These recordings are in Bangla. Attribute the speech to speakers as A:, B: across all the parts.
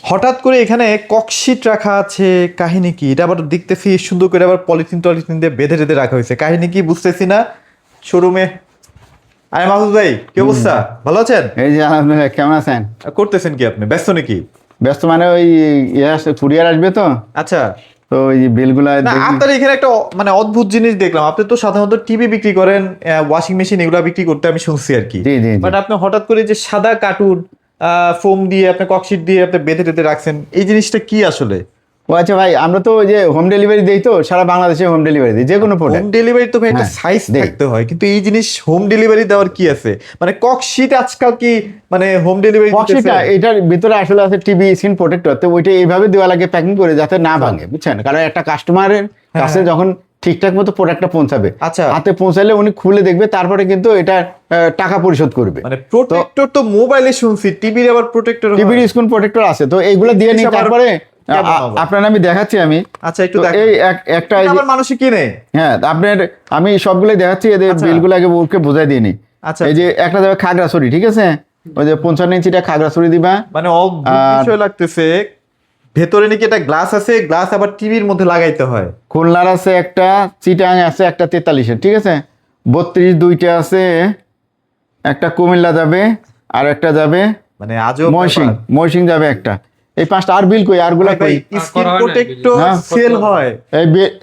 A: হঠাৎ করে এখানে ককশিট রাখা আছে, কাহিনী কি? এটা আবার দেখতেছি সুন্দর করে আবার পলিথিন টলিথিন দিয়ে বেঁধে টেঁধে রাখা হয়েছে, কাহিনী কি বুঝতেছি না। শোরুমে আরে মাহফুজ ভাই, কি অবস্থা? ভালো আছেন?
B: এই যে আলহামদুলিল্লাহ, কেমন আছেন?
A: করতেছেন কি আপনি? ব্যস্ত নাকি?
B: ব্যস্ত মানে ওই কুরিয়ার আসবে তো,
A: আচ্ছা।
B: তো ওই বিলগুলা
A: না, আপনার এখানে একটা মানে অদ্ভুত জিনিস দেখলাম। আপনি তো সাধারণত টিভি বিক্রি করেন, ওয়াশিং মেশিন এগুলা বিক্রি করতে আমি শুনছি আর কি।
B: জি জি জি।
A: বাট আপনি হঠাৎ করে যে সাদা কার্টুন ফোম দিয়ে আপনি ককশিট দিয়ে আপনি বেঁধে টেঁধে রাখছেন, এই জিনিসটা কি আসলে?
B: ও আচ্ছা ভাই, আমরা তো ওই যে হোম ডেলিভারি দেই, তো সারা বাংলাদেশে হোম ডেলিভারি দিই যে কোনো
A: হোম
B: প্রোডাক্ট।
A: ডেলিভারি তো ভাই একটা
B: হ্যাঁ,
A: সাইজ
B: দেই।
A: থাকতে হয়, কিন্তু এই জিনিস হোম ডেলিভারি দেওয়ার কি আছে? মানে ককশিট আজকাল কি মানে হোম ডেলিভারি
B: বক্সিটা এটার ভিতরে আসলে আছে টিভি স্ক্রিন প্রোটেক্টর, তো ওইটা এইভাবে দেওয়া লাগে প্যাকিং করে যাতে না ভাঙে, বুঝছেন? কারণ একটা কাস্টমারের কাছে যখন ঠিকঠাক মতো প্রোডাক্টটা পৌঁছাবে,
A: আচ্ছা।
B: হাতে পৌঁছালে উনি খুলে দেখবে, তারপরে কিন্তু এটা টাকা পরিশোধ করবে।
A: মানে প্রোটেক্টর তো মোবাইলে শুনছি, টিভির আবার প্রোটেক্টর
B: টিভির স্ক্রিন প্রোটেক্টর আছে, তো এইগুলো দিয়ে নিই। তারপরে আপনার আমি দেখাচ্ছি আমি।
A: আচ্ছা, একটু
B: তো
A: দেখান।
B: এই একটা
A: আবার মানুষ কিনে।
B: হ্যাঁ, আপনার আমি সবগুলোই দেখাচ্ছি, এদের
A: আচ্ছা।
B: বিলগুলো আগে ওকে বোঝাই দিয়ে নি।
A: আচ্ছা,
B: এই যে একটা যাবে খাগড়াছড়ি, ঠিক আছে? ওই যে 55 ইঞ্চিটা খাগড়াছড়ি দিবা।
A: মানে অদ্ভুত বিষয় লাগতেছে। ভেতরে নাকি একটা গ্লাস আছে, গ্লাস আবার টিভির মধ্যে লাগাইতে হয়।
B: খুলনার আছে একটা, চিটাং আছে একটা 43-এর, ঠিক আছে? 32 দুইটা আছে, একটা কুমিল্লা যাবে, আর একটা যাবে
A: মানে আজও
B: ময়মনসিং যাবে একটা। এই 5টা। আর বিল কই? আরগুলা কই?
A: স্ক্রিন প্রোটেক্টর
B: হ্যাঁ।
A: সেল হয়।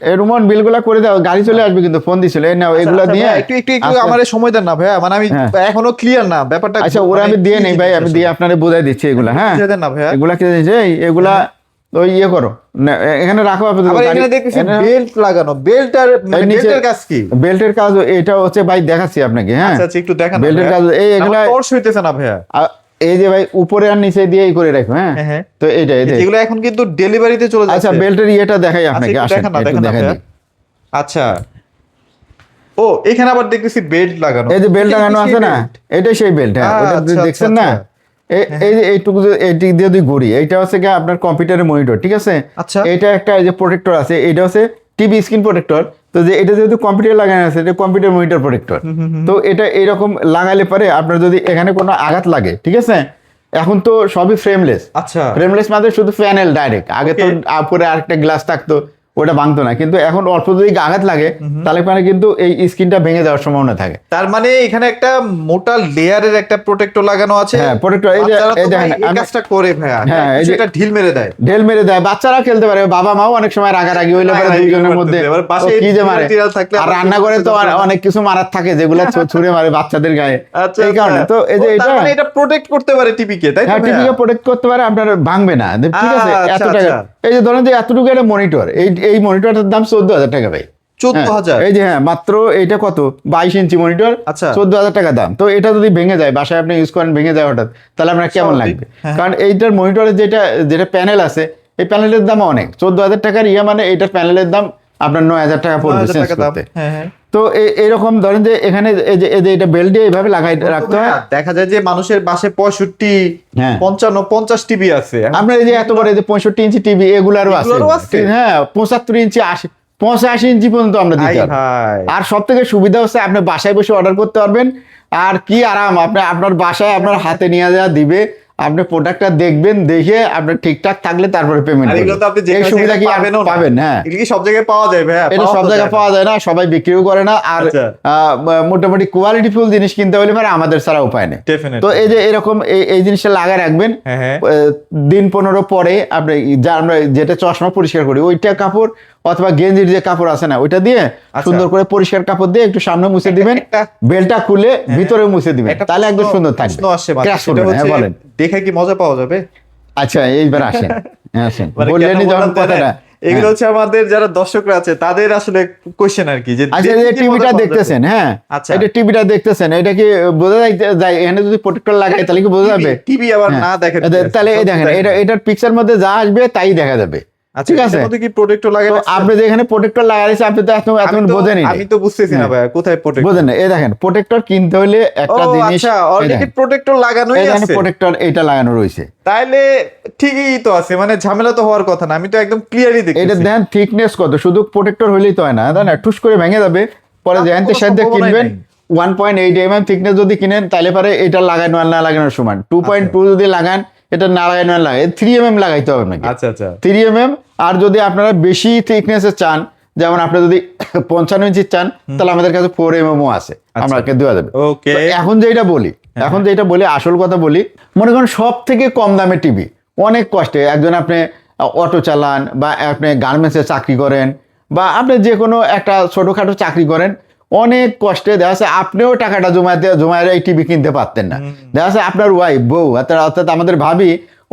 B: এই রুমন বিলগুলা করে দাও, গাড়ি চলে আসবে কিন্তু, ফোন দিছিল। এই নাও এগুলা দিয়ে
A: একটু একটু একটু আমারে সময় দেন না ভাইয়া, মানে আমি
B: হ্যাঁ।
A: এখনো ক্লিয়ার না ব্যাপারটা।
B: আচ্ছা, ওরা আমি দিয়ে নেই ভাই, আমি দিয়ে আপনারে বোঝাই দিচ্ছি এগুলা। হ্যাঁ,
A: বুঝিয়ে দেন না ভাইয়া।
B: এগুলা কি দিয়েছে? এগুলা ওই ইয়ে করো না, এখানে রাখো আপাতত।
A: আবার এখানে দেখতেছি বেল্ট লাগানো। বেল্টার মানে বেল্টের কাজ কি?
B: বেল্টের কাজ এটা হচ্ছে ভাই, দেখাচ্ছি আপনাকে। হ্যাঁ,
A: আচ্ছা আচ্ছা, একটু দেখান না
B: বেল্টের
A: ভাইয়া।
B: কাজ এই এগুলা
A: আমার টর্চ হইতেছে না ভাইয়া।
B: এই যে ভাই উপরে আর নিচে দিয়ে করে রাখো। হ্যাঁ,
A: হ্যাঁ, হ্যাঁ।
B: তো এইটা
A: এগুলো এখন কিন্তু ডেলিভারিতে চলে যাচ্ছে।
B: আচ্ছা, বেল্টের ইয়েটা দেখাই
A: আচ্ছা,
B: আপনাকে,
A: একটু
B: আসেন
A: দেখান না,
B: একটু
A: দেখান না
B: দেখাই
A: ভাইয়া।
B: দিই।
A: আচ্ছা। ও, এখানে আবার দেখতেছি বেল্ট লাগানো।
B: এই যে বেল্ট
A: এটা
B: লাগানো
A: কি
B: আছে
A: সেই
B: না,
A: বেল্ট?
B: এটাই সেই বেল্ট। হ্যাঁ, ওটা
A: আচ্ছা,
B: দেখছেন
A: আচ্ছা,
B: না?
A: আচ্ছা।
B: এই যে এইটুকু এইটি দিয়ে যদি ঘুরি, এইটা হচ্ছে কি আপনার কম্পিউটারের মনিটর, ঠিক আছে?
A: আচ্ছা।
B: এটা একটা এই যে প্রোটেক্টর আছে, এটা হচ্ছে টিভি স্ক্রিন প্রোটেক্টর। তো যে এটা যেহেতু কম্পিউটার লাগানো আছে, এটা কম্পিউটার মনিটর প্রোটেক্টর। তো এটা এইরকম লাগালে পরে আপনার যদি এখানে কোনো আঘাত লাগে, ঠিক আছে? এখন তো সবই ফ্রেমলেস।
A: আচ্ছা।
B: ফ্রেমলেস মানে শুধু প্যানেল ডাইরেক্ট। আগে তো উপরে আরেকটা গ্লাস থাকতো, ওটা ভাঙতো না। কিন্তু এখন অল্প যদি আঘাত লাগে, তাহলে মানে কিন্তু এই স্ক্রিনটা ভেঙে যাওয়ার সম্ভাবনা থাকে।
A: তার মানে এখানে একটা মোটা লেয়ারের একটা প্রোটেক্টর লাগানো আছে।
B: হ্যাঁ, প্রোটেক্টর। এই যে
A: বাচ্চারা তো
B: এই
A: ভাই
B: দেখেন,
A: এই কাজটা করে ভাইয়া।
B: হ্যাঁ, এই যে
A: এটা ঢিল মেরে দেয়।
B: ঢেল মেরে দেয়, বাচ্চারা খেলতে পারে, বাবা মাও অনেক সময় রাগারাগি হইলে পরে দুইজনের মধ্যে
A: এবার পাশে
B: ও কি যে মারে।
A: টিরাল থাকলে
B: আর রান্না করে তো অনেক কিছু মারার থাকে, যেগুলো ছুঁড়ে মারে বাচ্চাদের গায়ে।
A: আচ্ছা,
B: এই কারণে তো এই যে
A: তার
B: এটা
A: মানে এটা প্রোটেক্ট করতে পারে টিভিকে, তাই তো
B: হ্যাঁ,
A: ভাইয়া?
B: টিভিকে প্রোটেক্ট করতে পারে, আপনার ভাঙবে না, ঠিক আছে?
A: আচ্ছা,
B: এত টাকা।
A: আচ্ছা।
B: এই যে ধরেন যে এতটুকু একটা মনিটর, এই মনিটরটার দাম 14,000 টাকা ভাই।
A: 14,000?
B: এই যে হ্যাঁ, মাত্র এইটা কত, 22 ইঞ্চি মনিটর,
A: আচ্ছা।
B: 14,000 টাকা দাম। তো এটা যদি ভেঙে যায়, বাসায় আপনি ইউজ করেন, ভেঙে যায় হঠাৎ, তাহলে আপনার কেমন
A: স্বাভাবিক।
B: লাগবে?
A: হ্যাঁ।
B: কারণ এইটার মনিটরের যেটা প্যানেল আছে, এই প্যানেলের দাম অনেক। 14,000 টাকার মানে এইটার প্যানেলের দাম আপনার 9,000 টাকা পড়বে
A: 9,000
B: চেঞ্জ
A: টাকা দাম।
B: করতে।
A: হ্যাঁ, হ্যাঁ।
B: তো এইরকম ধরেন যে এখানে এই যে এটা বেল্ট দিয়ে এইভাবে লাগাই রাখতে হয়।
A: দেখা যায় যে মানুষের বাসায় 65,
B: হ্যাঁ।
A: 55, 50 টিভি আছে।
B: আপনার এই যে এত বড় এই যে 65 ইঞ্চি টিভি এগুলারও আছে।
A: এগুলারও আছে?
B: হ্যাঁ, 75 ইঞ্চি, 85 ইঞ্চি পর্যন্ত আমরা দিতে পারি।
A: ভাই,
B: আর সব থেকে সুবিধা হচ্ছে আপনি বাসায় বসে অর্ডার করতে পারবেন। আর কি আরাম, আপনার বাসায় আপনার হাতে নিয়ে যাওয়া দিবে, আপনি প্রোডাক্টটা দেখবেন, দেখে আপনার ঠিকঠাক থাকলে তারপরে পেমেন্ট
A: আর এগুলো তো আপনি
B: করবেন। এই
A: যেখানে
B: সুবিধা কি
A: পাবেনও না।
B: পাবেন? হ্যাঁ,
A: এগুলো কি সব জায়গায় পাওয়া যায় ভাইয়া?
B: এটা সব জায়গায় পাওয়া যায় না, সবাই বিক্রিও করে না। আর
A: আচ্ছা।
B: মোটামুটি কোয়ালিটিফুল জিনিস কিনতে হলে পরে আমাদের ছাড়া উপায় নেই।
A: Definitely।
B: তো এই যে এরকম এই জিনিসটা লাগায় রাখবেন।
A: হ্যাঁ, হ্যাঁ।
B: দিন 15 পরে আপনি আমরা যেটা চশমা পরিষ্কার করি, ওইটা কাপড় অথবা গেঞ্জির যে কাপড় আছে না, ওইটা দিয়ে সুন্দর করে পরিষ্কার কাপড় দিয়ে একটু সামনে মুছে দিবেন, বেলটা খুলে ভিতরে মুছে দিবেন, তাহলে একদম সুন্দর থাকবে।
A: প্রশ্ন আসছে মাথায়,
B: ক্র্যাশ
A: সেটা
B: করবে না। হ্যাঁ,
A: হচ্ছে,
B: বলেন।
A: দেখে কি মজা পাওয়া যাবে?
B: আচ্ছা, এইবার আসেন। হ্যাঁ, আসেন।
A: মানে
B: বললেনই
A: কেন
B: যখন
A: বললাম
B: কথাটা।
A: জানেন? এগুলো হচ্ছে আমাদের যারা দর্শকরা আছে তাদের আসলে কোশ্চেন আর কি, যে
B: আচ্ছা,
A: দেখে
B: এই
A: কি
B: টিভিটা
A: মজা পাওয়া
B: দেখতেছেন,
A: যাবে?
B: হ্যাঁ,
A: আচ্ছা।
B: এটা টিভিটা দেখতেছেন, এটা কি বোঝা যায়? এখানে যদি প্রোটেক্টর লাগাই তাহলে কি বোঝা যাবে?
A: টিভি আবার
B: হ্যাঁ।
A: না দেখেন
B: তাহলে এই দেখেন, এটার পিকচার মধ্যে যা আসবে তাই দেখা যাবে, ঠিক আছে?
A: এর মধ্যে কি প্রোটেক্টর লাগাই
B: তো
A: রাখছেন?
B: আপনি যে এখানে প্রোটেক্টর লাগাইছেন, আপনি তো এখন বোঝেনই
A: আমি তো বুঝতেছি না ভাইয়া, কোথায় প্রোটেক্টর?
B: বোঝেন না। এই দেখেন, প্রোটেক্টর কিনতে হলে একটা জিনিস,
A: আচ্ছা, অলরেডি প্রোটেক্টর লাগানোই
B: এখানে
A: আছে।
B: প্রোটেক্টর এইটা লাগানো রয়েছে।
A: তাইলে ঠিকই তো আছে, মানে ঝামেলা তো হওয়ার কথা না। আমি তো একদম ক্লিয়ারই
B: এটা
A: দেখতেছি।
B: দেখেন থিকনেস কত, শুধু প্রোটেক্টর হইলেই তো হয় না, তাই না? ঠুস করে ভেঙে যাবে। পরে
A: তার
B: যেখান
A: কোনো
B: থেকে সাথে
A: সম্ভাবনাই
B: কিনবেন
A: নাই।
B: 1.8 mm থিকনেস যদি কিনেন, তাহলে পরে এটা লাগানো আর না লাগানোর সমান। 2.2 যদি লাগান, এটা নারায়ণ লাগে 3mm লাগাইতে হবে আপনাকে।
A: আচ্ছা আচ্ছা
B: 3mm। আর যদি আপনারা বেশি থিকনেসে চান, যেমন আপনি যদি 55 ইঞ্চি চান, তাহলে আমাদের কাছে 4mm ও আছে, আমাকে দেওয়া যাবে।
A: ওকে,
B: তো এখন যেটা বলি আসল কথা বলি, মনে করেন সব থেকে কম দামের টিভি, অনেক কষ্টে একজন আপনি অটো চালান বা আপনি গার্মেন্টসে চাকরি করেন বা আপনি যে কোনো একটা ছোটোখাটো চাকরি করেন, অনেক কষ্টে দেখা যাচ্ছে আপনিও টাকাটা জমায় এই টিভি কিনতে পারতেন না। দেখা যাচ্ছে আপনার ওয়াইফ বউ অর্থাৎ আমাদের ভাবি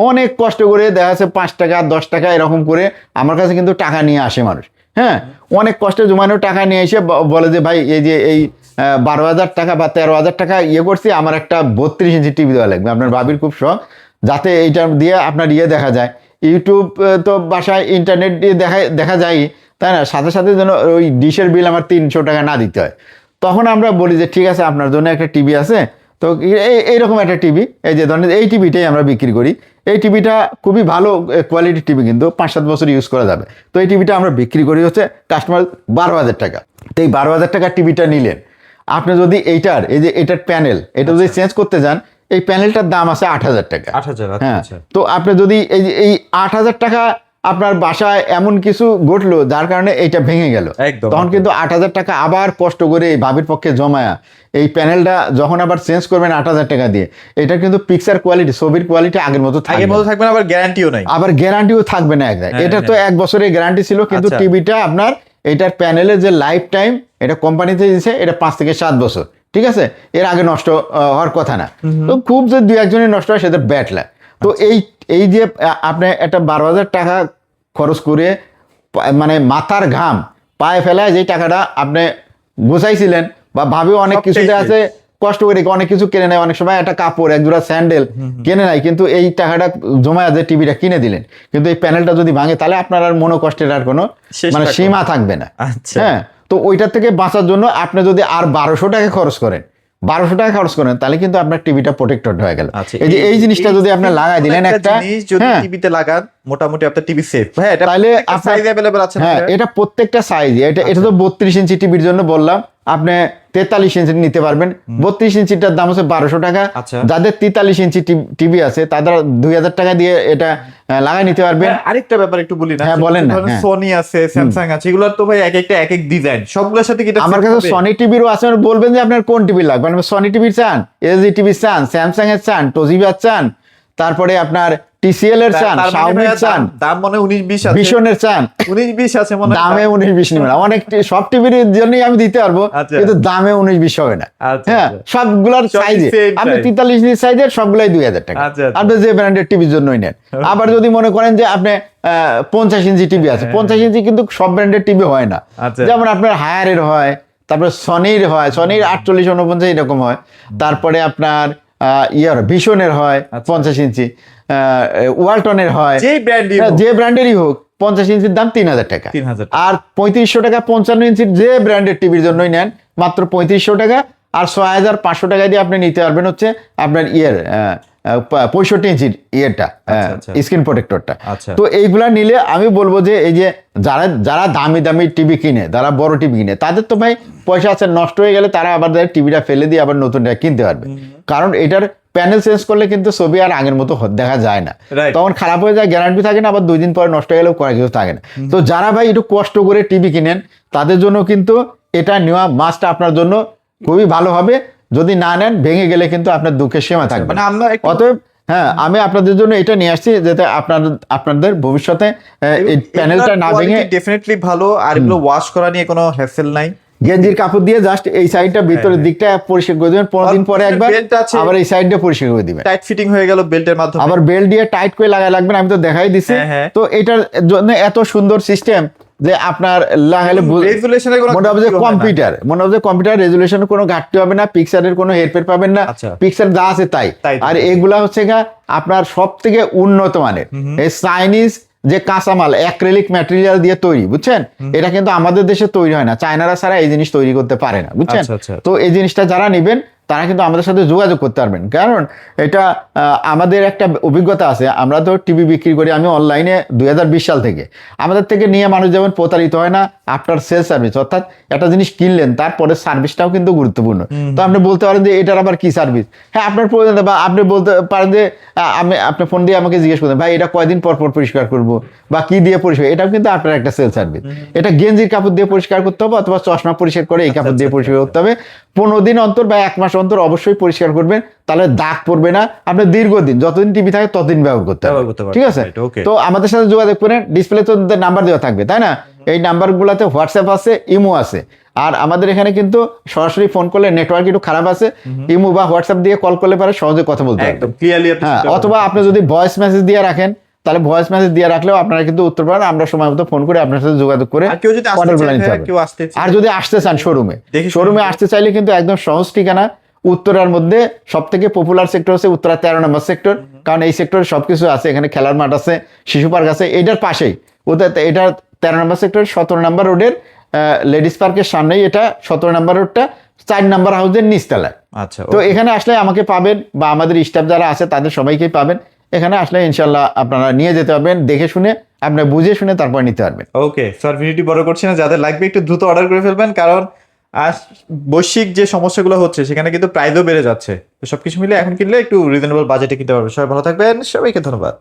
B: অনেক কষ্ট করে দেখা যাচ্ছে 5 টাকা 10 টাকা এরকম করে আমার কাছে কিন্তু টাকা নিয়ে আসে মানুষ। হ্যাঁ, অনেক কষ্টে জমানো টাকা নিয়ে এসে বলে যে ভাই এই যে এই 12,000 টাকা বা 13,000 টাকা ইয়ে করছি, আমার একটা 32 ইঞ্চি টিভি দেওয়া লাগবে। আপনার ভাবির খুব শখ, যাতে এইটা দিয়ে আপনার দেখা যায়, ইউটিউব তো বাসায় ইন্টারনেট দিয়ে দেখা যায়, তাই না, সাথে সাথে যেন ওই ডিশের বিল আমার 300 টাকা না দিতে হয়। তখন আমরা বলি যে ঠিক আছে, আপনার জন্য একটা টিভি আছে। তো এইরকম একটা টিভি, এই যে ধরেন এই টিভিটাই আমরা বিক্রি করি। এই টিভিটা খুবই ভালো কোয়ালিটির টিভি, কিন্তু 5-7 বছর ইউজ করা যাবে। তো এই টিভিটা আমরা বিক্রি করি হচ্ছে কাস্টমার 12,000 টাকা। তো এই 12,000 টাকার টিভিটা নিলেন, আপনি যদি এটার প্যানেল এটা যদি চেঞ্জ করতে যান, এই প্যানেলটার দাম আছে 8,000 টাকা।
A: 8,000।
B: হ্যাঁ, তো আপনি যদি এই 8,000 টাকা আপনার বাসায় এমন কিছু ঘটলো যার কারণে এইটা ভেঙে গেল, তখন কিন্তু 8,000 টাকা আবার কষ্ট করে এই ভাবির পক্ষে জমায়া এই প্যানেলটা যখন আবার চেঞ্জ করবেন 8,000 টাকা দিয়ে, এটা কিন্তু পিকচার কোয়ালিটি, ছবির কোয়ালিটি আগের মতো থাকবে না,
A: আবার গ্যারান্টিও নাই,
B: থাকবে না একদম। এটা তো 1 বছরের গ্যারান্টি ছিল, কিন্তু টিভিটা আপনার এটার প্যানেলের যে লাইফ টাইম এটা কোম্পানিতে দিয়েছে, এটা 5 থেকে 7 বছর। ঠিক আছে, এর আগে নষ্ট হওয়ার কথা না। তো খুব যে 2-1জনের নষ্ট হয় সেটা ব্যাড লাগে। তো এই যে আপনি একটা 12,000 টাকা খরচ করে মানে মাথার ঘাম পায়ে ফেলায় যে টাকাটা আপনি গুছাইছিলেন, বা ভাবে অনেক কিছুতে আছে কষ্ট করে অনেক কিছু কিনে নেয়, অনেক সময় একটা কাপড়, এক জোড়া স্যান্ডেল কিনে নেয়, কিন্তু এই টাকাটা জমায় যে টিভিটা কিনে দিলেন, কিন্তু এই প্যানেলটা যদি ভাঙে তাহলে আপনার আর মনোকষ্টের আর কোনো মানে সীমা থাকবে না। হ্যাঁ, তো ওইটার থেকে বাঁচার জন্য আপনি যদি আর 1200 টাকা খরচ করেন, তাহলে কিন্তু আপনার টিভিটা প্রোটেক্টেড হয়ে গেল। এই জিনিসটা যদি আপনি লাগাই দিলেন একটা
A: টিভিতে লাগান, মোটামুটি আপনার টিভি সেফ। হ্যাঁ,
B: তাহলে সাইজ अवेलेबल আছে। হ্যাঁ, এটা প্রত্যেকটা সাইজ, এটা তো 32 ইঞ্চি টিভির জন্য বললাম, আপনি 43 ইঞ্চি নিতে পারবেন। 32 ইঞ্চিটার দাম হচ্ছে 1200 টাকা। যাদের 43 ইঞ্চি টিভি আছে তারা 2,000 টাকা দিয়ে এটা লাগাই নিতে পারবেন।
A: আরেকটা ব্যাপার একটু বলি না,
B: হ্যাঁ বলেন না।
A: সনি আছে, স্যামসাং আছে, এগুলোর তো ভাই এক একটা এক এক ডিজাইন, সবগুলোর সাথে কি
B: আমার কাছে সনি টিভিরও আছে। বলবেন যে আপনার কোন টিভি লাগবে, মানে সনি টিভি চান, এলজি টিভি চান, স্যামসাং এর চান, তোশিবা চান, তারপরে আপনার টিসিএল এর চান, শাওমি চান,
A: দাম মনে 19-20 আছে,
B: ভিশনের চান,
A: 19-20 আছে মনে,
B: দামে 19-20 নেবেন। অনেক সব টিভির জন্যই আমি দিতে পারবো, কিন্তু দামে 19-20 হবে না। হ্যাঁ, সবগুলোর সাইজে আপনি 43 ইঞ্চি সাইজের সবগুলাই 2,000 টাকা, আপনি যে ব্র্যান্ডের টিভির জন্যই নেন। আবার যদি মনে করেন যে আপনি 50 ইঞ্চি টিভি আছে, 50 ইঞ্চি কিন্তু সব ব্র্যান্ডের টিভি হয় না, যেমন আপনার হায়ারের হয়, তারপরে সনির হয়, সনির 48-49 এরকম হয়, তারপরে আপনার ভিশনের হয় 50 ইঞ্চি, ওয়ালটনের হয়, যে ব্র্যান্ডেরই হোক 50 ইঞ্চির দাম 3,000 টাকা। আর 3500 টাকা 55 ইঞ্চির যে ব্র্যান্ডের টিভির জন্যই নেন মাত্র 3500 টাকা। আর 6,500 টাকা দিয়ে আপনি নিতে পারবেন হচ্ছে আপনার 65 ইঞ্চির স্ক্রিন প্রোটেক্টরটা। তো এইগুলা নিলে আমি বলবো যে এই যে যারা দামি দামি টিভি কিনে, যারা বড় টিভি কিনে, তাদের তো ভাই পয়সা আছে, নষ্ট হয়ে গেলে তারা আবার টিভিটা ফেলে দিয়ে আবার নতুনটা কিনতে পারবে। কারণ এটার প্যানেল চেঞ্জ করলে কিন্তু ছবি আর আগের মতো দেখা যায় না, তখন খারাপ হয়ে যায়, গ্যারান্টি থাকে না, আবার 2 দিন পরে নষ্ট হয়ে গেলেও কোনো কিছু থাকে না। তো যারা ভাই একটু কষ্ট করে টিভি কিনেন তাদের জন্য কিন্তু এটা নেওয়া মাস্ট, আপনার জন্য খুবই ভালো হবে। যদি না নেন, ভেঙে গেলে কিন্তু আপনার দুঃখের সীমা থাকবে না। অতএব হ্যাঁ, আমি আপনাদের জন্য এটা নিয়ে আসছি যাতে আপনাদের ভবিষ্যতে এই প্যানেলটা না ভেঙে
A: ডেফিনেটলি ভালো। আর এগুলো ওয়াশ করা নিয়ে কোনো হ্যাসেল নাই,
B: গেঞ্জির কাপড় দিয়ে জাস্ট এই সাইডটা ভিতরের দিকটা পরিষ্কার করে দিবেন, 15 দিন পরে একবার আবার এই সাইডটা পরিষ্কার করে দিবেন।
A: টাইট ফিটিং হয়ে গেল বেল্টের মাধ্যমে,
B: আবার বেল্ট দিয়ে টাইট করে লাগাই লাগবেন, আমি তো দেখাই দিছি। তো এটার জন্য এত সুন্দর সিস্টেম যে আপনার লাগালে মনে হবে যে কম্পিউটার রেজুলেশনের কোনো ঘাটতি হবে না, পিকচারের কোনো হেরফের পাবেন না, পিকচার যা আছে তাই। আর এগুলা হচ্ছে আপনার সব থেকে উন্নত মানের এই চাইনিজ যে কাঁচামাল অ্যাক্রিলিক ম্যাটেরিয়াল দিয়ে তৈরি, বুঝছেন? এটা কিন্তু আমাদের দেশে তৈরি হয় না, চায়নারা ছাড়া এই জিনিস তৈরি করতে পারে না, বুঝছেন? তো এই জিনিসটা যারা নেবেন তারা কিন্তু আমাদের সাথে যোগাযোগ করতে পারবেন। কারণ এটা আমাদের একটা অভিজ্ঞতা আছে, আমরা তো টিভি বিক্রি করি আমি অনলাইনে 2020 সাল থেকে। আমাদের থেকে নিয়ে মানুষ যেমন প্রতারিত হয় না, আফটার সেল সার্ভিস, অর্থাৎ একটা জিনিস কিনলেন তারপরে সার্ভিসটাও কিন্তু গুরুত্বপূর্ণ। তো আপনি বলতে পারেন যে এটার আবার কি সার্ভিস, হ্যাঁ আপনার প্রয়োজন, বা আপনি বলতে পারেন যে আপনি ফোন দিয়ে আমাকে জিজ্ঞেস করতেন ভাই এটা কয়দিন পর পর পরিষ্কার করবো বা কি দিয়ে পরিষ্কার, এটাও কিন্তু আপনার একটা সেল সার্ভিস। এটা গেঞ্জির কাপড় দিয়ে পরিষ্কার করতে হবে অথবা চশমা পরিষ্কার করে এই কাপড় দিয়ে পরিষ্কার করতে হবে। 15 দিন অন্তর বা 1 মাস অন্তর অবশ্যই পরিষ্কার করবেন, তাহলে দাগ পড়বে না। আপনি দীর্ঘদিন যতদিন টিভি থাকে ততদিন ব্যবহার করতে হবে, ঠিক আছে? তো আমাদের সাথে যোগাযোগ করেন, ডিসপ্লে তো নাম্বার দেওয়া থাকবে তাই না? এই নাম্বারগুলোতে হোয়াটসঅ্যাপ আছে, ইমো আছে। আর আমাদের এখানে কিন্তু সরাসরি ফোন করলে নেটওয়ার্ক একটু খারাপ আছে, ইমো বা হোয়াটসঅ্যাপ দিয়ে কল করলে পারে সহজে কথা বলতে পারবেন
A: একদম ক্লিয়ারলি।
B: হ্যাঁ, অথবা আপনি যদি ভয়েস মেসেজ দিয়ে রাখেন তাহলে ভয়েস মেসেজ দিয়ে রাখলেও আপনারা কিন্তু উত্তর পাবেন, আমরা সময় মতো ফোন করে আপনার সাথে যোগাযোগ করে
A: আর কেউ যদি আসতে
B: order গুলো
A: চায়,
B: নিতে পারবেন।
A: কেউ আসতে চায়,
B: আর যদি আসতে চান শোরুমে,
A: দেখে
B: শোরুমে আসতে চাইলে কিন্তু একদম সহজ ঠিকানা, উত্তরার মধ্যে সব থেকে পপুলার সেক্টর হচ্ছে উত্তরা 13 নম্বর সেক্টর। কারণ এই সেক্টরে সবকিছু আছে, এখানে খেলার মাঠ আছে, শিশু পার্ক আছে, এটার পাশেই ওদের এটা 13 নম্বর সেক্টর 17 নম্বর রোডের লেডিস পার্কের সামনেই এটা 17 নম্বর রোডটা 4 নম্বর হাউসের নিচতলায়।
A: আচ্ছা,
B: তো এখানে আসলে আমাকে পাবেন বা আমাদের স্টাফ যারা আছে তাদের সবাইকেই পাবেন। এখানে আসলে ইনশাল্লাহ আপনারা নিয়ে যেতে পারবেন, দেখে শুনে আপনারা বুঝে শুনে তারপর নিতে পারবেন।
A: ওকে স্যার, ভিডিওটি বড় করছি না, যাদের লাগবে একটু দ্রুত অর্ডার করে ফেলবেন, কারণ আজ বৈশ্বিক যে সমস্যাগুলো হচ্ছে সেখানে কিন্তু প্রাইসও বেড়ে যাচ্ছে। তো সবকিছু মিলে এখন কিনলে একটু রিজনেবল বাজেটে কিনতে পারবে। সবাই ভালো থাকবেন, সবাইকে ধন্যবাদ।